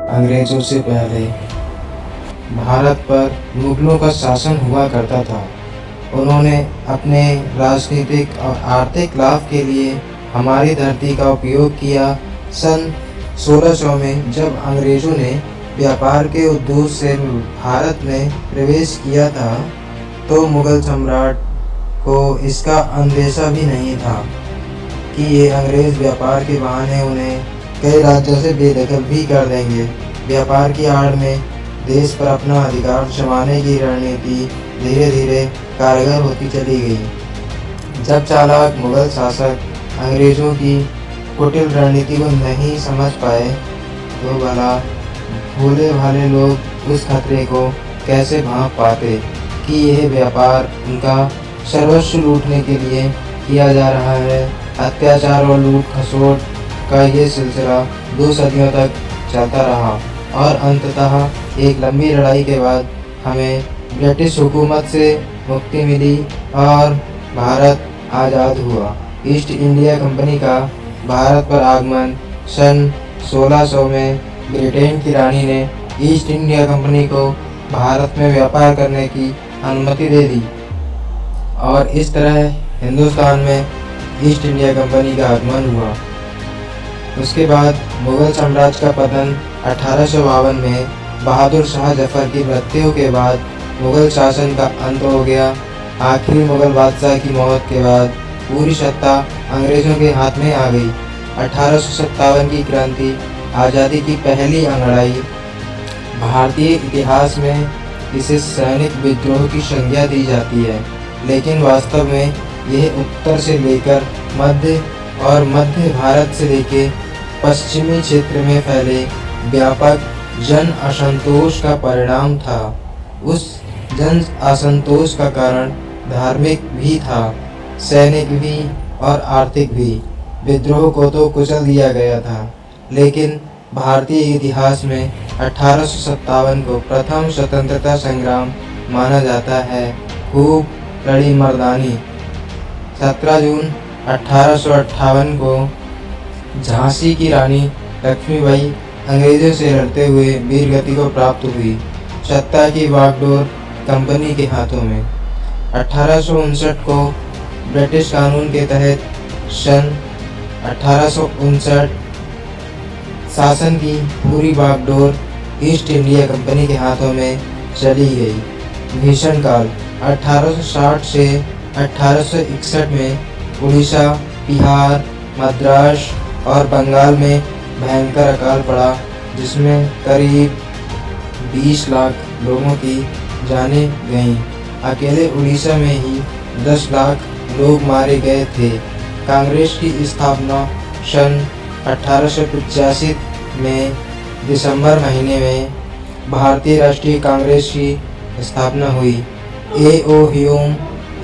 अंग्रेजों से पहले भारत पर मुगलों का शासन हुआ करता था। उन्होंने अपने राजनीतिक और आर्थिक लाभ के लिए हमारी धरती का उपयोग किया। सन 1600 में जब अंग्रेजों ने व्यापार के उद्देश्य से भारत में प्रवेश किया था तो मुगल सम्राट को इसका अंदेशा भी नहीं था कि ये अंग्रेज व्यापार के बहाने उन्हें कई राज्यों से बेदखल भी कर देंगे। व्यापार की आड़ में देश पर अपना अधिकार जमाने की रणनीति धीरे धीरे कारगर होती चली गई। जब चालाक मुगल शासक अंग्रेजों की कुटिल रणनीति को नहीं समझ पाए तो भला भोले भाले लोग उस खतरे को कैसे भांप पाते कि यह व्यापार उनका सर्वस्व लूटने के लिए किया जा रहा है। अत्याचार और लूट खसोट का ये सिलसिला 2 सदियों तक चलता रहा और अंततः एक लंबी लड़ाई के बाद हमें ब्रिटिश हुकूमत से मुक्ति मिली और भारत आज़ाद हुआ। ईस्ट इंडिया कंपनी का भारत पर आगमन सन 1600 में ब्रिटेन की रानी ने ईस्ट इंडिया कंपनी को भारत में व्यापार करने की अनुमति दे दी और इस तरह हिंदुस्तान में ईस्ट इंडिया कंपनी का आगमन हुआ। उसके बाद मुगल साम्राज्य का पतन 1852 में बहादुर शाह जफर की मृत्यु के बाद मुगल शासन का अंत हो गया। आखिरी मुगल बादशाह की मौत के बाद पूरी सत्ता अंग्रेज़ों के हाथ में आ गई। 1857 की क्रांति आज़ादी की पहली अंगड़ाई भारतीय इतिहास में इसे सैनिक विद्रोह की संज्ञा दी जाती है, लेकिन वास्तव में यह उत्तर से लेकर मध्य भारत से लेकर पश्चिमी क्षेत्र में फैले व्यापक जन असंतोष का परिणाम था। उस जन असंतोष का कारण धार्मिक भी था, सैनिक भी और आर्थिक भी। विद्रोह को तो कुचल दिया गया था, लेकिन भारतीय इतिहास में 1857 को प्रथम स्वतंत्रता संग्राम माना जाता है। खूब लड़ी मर्दानी। 17 जून 1858 को झांसी की रानी लक्ष्मीबाई अंग्रेजों से लड़ते हुए वीरगति को प्राप्त हुई। सत्ता की बागडोर कंपनी के हाथों में। 1859 को ब्रिटिश कानून के तहत सन 1859 शासन की पूरी बागडोर ईस्ट इंडिया कंपनी के हाथों में चली गई। भीषण काल 1860 से 1861 में उड़ीसा, बिहार, मद्रास और बंगाल में भयंकर अकाल पड़ा, जिसमें करीब 20 लाख लोगों की जानें गईं। अकेले उड़ीसा में ही 10 लाख लोग मारे गए थे। कांग्रेस की स्थापना सन 1885 में दिसंबर महीने में भारतीय राष्ट्रीय कांग्रेस की स्थापना हुई। A.O. ह्यूम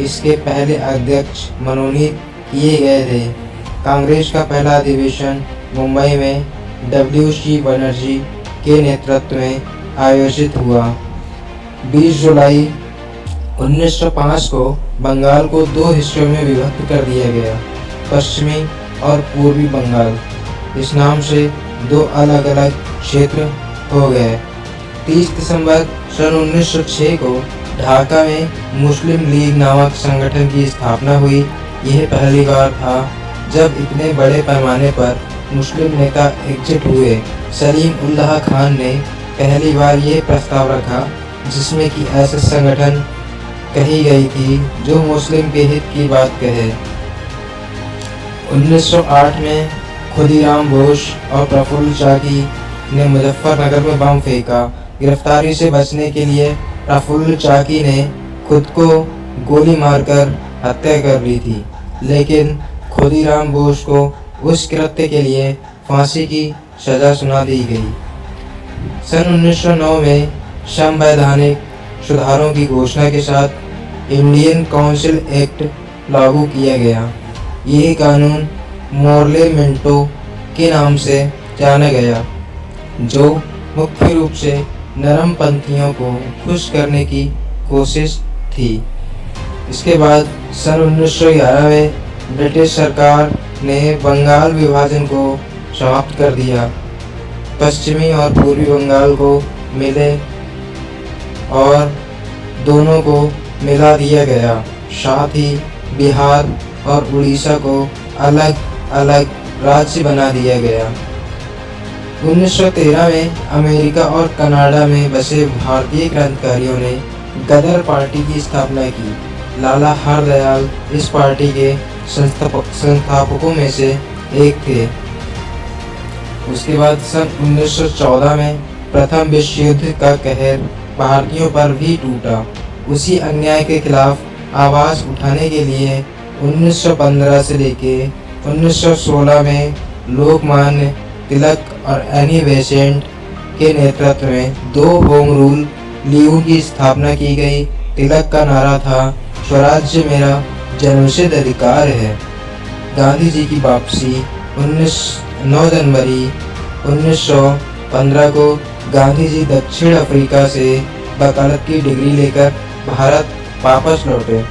इसके पहले अध्यक्ष मनोनीत किए गए थे। कांग्रेस का पहला अधिवेशन मुंबई में W.C. बनर्जी के नेतृत्व में आयोजित हुआ। 20 जुलाई 1905 को बंगाल को 2 हिस्सों में विभक्त कर दिया गया, पश्चिमी और पूर्वी बंगाल। इस नाम से 2 अलग अलग क्षेत्र हो गए। 30 दिसंबर सन 1906 को ढाका में मुस्लिम लीग नामक संगठन की स्थापना हुई। यह पहली बार था जब इतने बड़े पैमाने पर मुस्लिम नेता एकजुट हुए। सलीम उल्लाह खान ने पहली बार ये प्रस्ताव रखा, जिसमें कि ऐसा संगठन कही गई थी जो मुस्लिम के हित की बात कहे। 1908 में खुदीराम बोस और प्रफुल्ल चाकी ने मुजफ्फरनगर में बम फेंका। गिरफ्तारी से बचने के लिए प्रफुल्ल चाकी ने खुद को गोली मारकर हत्या कर ली थी, लेकिन खुदीराम बोस को उस कृत्य के लिए फांसी की सजा सुना दी गई। सन 1909 में संवैधानिक सुधारों की घोषणा के साथ इंडियन काउंसिल एक्ट लागू किया गया। यह कानून मोर्ले मिंटो के नाम से जाना गया, जो मुख्य रूप से नरमपंथियों को खुश करने की कोशिश थी। इसके बाद सन 1911 में ब्रिटिश सरकार ने बंगाल विभाजन को समाप्त कर दिया। पश्चिमी और पूर्वी बंगाल को मिले और दोनों को मिला दिया गया। साथ ही बिहार और उड़ीसा को अलग अलग राज्य बना दिया गया। 1913 में अमेरिका और कनाडा में बसे भारतीय क्रांतिकारियों ने गदर पार्टी की स्थापना की। लाला हरदयाल इस पार्टी के संस्थापकों में से एक थे। उसके बाद सन 1914 में प्रथम विश्व युद्ध का कहर भारतीयों पर भी टूटा। उसी अन्याय के खिलाफ आवाज़ उठाने के लिए 1915 से लेके 1916 में लोकमान्य तिलक और एनी बेसेंट के नेतृत्व में 2 होम रूल लीगों की स्थापना की गई। तिलक का नारा था, स्वराज्य मेरा जन्मसिद्ध अधिकार है। गांधी जी की वापसी 9 जनवरी 1915 को गांधी जी दक्षिण अफ्रीका से वकालत की डिग्री लेकर भारत वापस लौटे।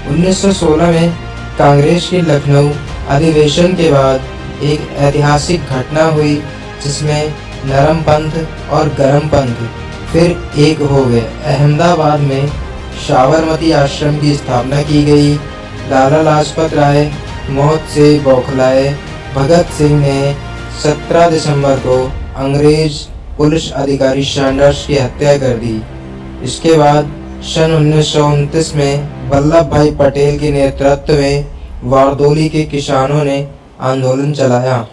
1916 में कांग्रेस के लखनऊ अधिवेशन के बाद एक ऐतिहासिक घटना हुई जिसमें नरम पंथ और गरम पंथ फिर एक हो गए। अहमदाबाद में साबरमती आश्रम की स्थापना की गई। लाला लाजपत राय मौत से बौखलाए भगत सिंह ने 17 दिसंबर को अंग्रेज पुलिस अधिकारी सैंडर्स की हत्या कर दी। इसके बाद सन 1929 में वल्लभ भाई पटेल के नेतृत्व में बारदोली के किसानों ने आंदोलन चलाया।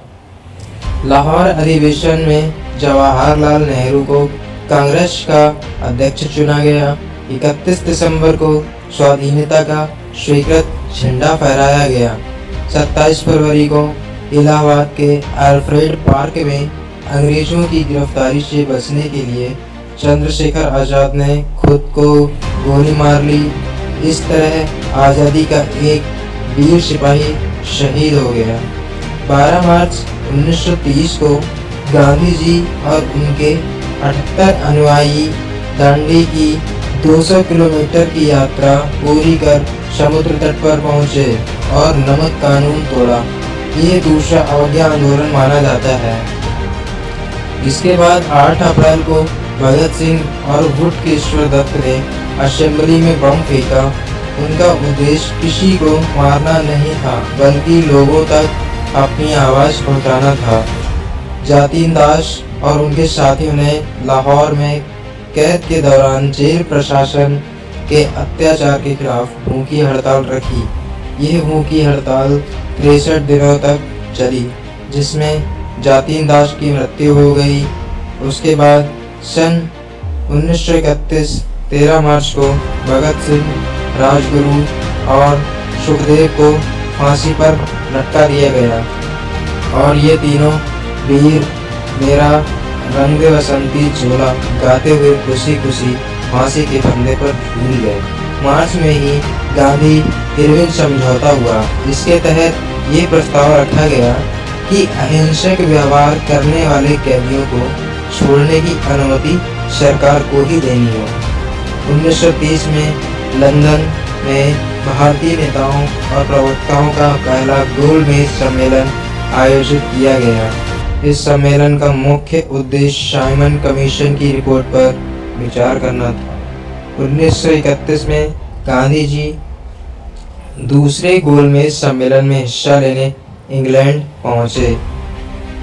लाहौर अधिवेशन में जवाहरलाल नेहरू को कांग्रेस का अध्यक्ष चुना गया। 31 दिसंबर को स्वाधीनता का स्वीकृत झंडा फहराया गया। 27 फरवरी को इलाहाबाद के अल्फ्रेड पार्क में अंग्रेजों की गिरफ्तारी से बचने के लिए चंद्रशेखर आज़ाद ने खुद को गोली मार ली। इस तरह आज़ादी का एक वीर सिपाही शहीद हो गया। 12 मार्च 1930 को गांधी जी और उनके 78 अनुयायी दांडी की 200 किलोमीटर की यात्रा पूरी कर समुद्र तट पर पहुंचे और नमक कानून तोड़ा। ये दूसरा अवज्ञा आंदोलन माना जाता है। इसके बाद 8 अप्रैल को भगत सिंह और बटुकेश्वर दत्त ने असेंबली में बम फेंका। उनका उद्देश्य किसी को मारना नहीं था बल्कि लोगों तक अपनी आवाज़ पहुंचाना था। जातीन दास और उनके साथियों ने लाहौर में कैद के दौरान जेल प्रशासन के अत्याचार के खिलाफ भूखी हड़ताल रखी। यह भूखी हड़ताल 63 दिनों तक चली जिसमें जातीन दास की मृत्यु हो गई। उसके बाद सन 1931 13 मार्च को भगत सिंह, राजगुरु और सुखदेव को फांसी पर लटका दिया गया और ये तीनों वीर मेरा रंग बसंती झोला गाते हुए खुशी खुशी फांसी के फंदे पर झूल गए। मार्च में ही गांधी इरविन समझौता हुआ। इसके तहत ये प्रस्ताव रखा गया कि अहिंसक व्यवहार करने वाले कैदियों को छोड़ने की अनुमति सरकार को ही देनी हो। 1930 में लंदन में भारतीय नेताओं और प्रवक्ताओं का पहला गोलमेज सम्मेलन आयोजित किया गया। इस सम्मेलन का मुख्य उद्देश्य साइमन कमीशन की रिपोर्ट पर विचार करना था। 1931 में गांधी जी दूसरे गोलमेज सम्मेलन में हिस्सा लेने इंग्लैंड पहुंचे।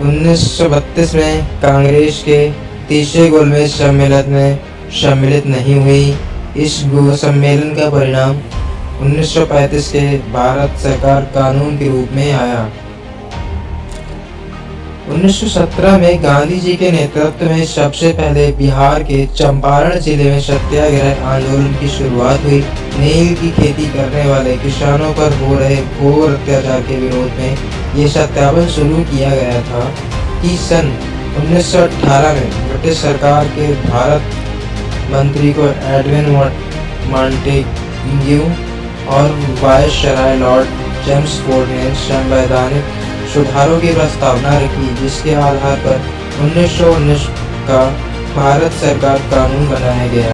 1932 में कांग्रेस के तीसरे गोलमेज सम्मेलन में सम्मिलित नहीं हुई। इस सम्मेलन का परिणाम 1935 के भारत सरकार कानून के रूप में आया। 1917 में गांधी जी के नेतृत्व में सबसे पहले बिहार के चंपारण जिले में सत्याग्रह आंदोलन की शुरुआत हुई। नील की खेती करने वाले किसानों पर हो रहे घोर अत्याचार के विरोध में ये सत्याग्रह शुरू किया गया था कि सन 1918 में ब्रिटिश सरकार के भारत मंत्री को एडविन मॉन्टेग्यू और वायसराय लॉर्ड चेम्सफोर्ड ने संवैधानिक सुधारों की प्रस्तावना रखी जिसके आधार पर 1919 का भारत सरकार कानून बनाया गया।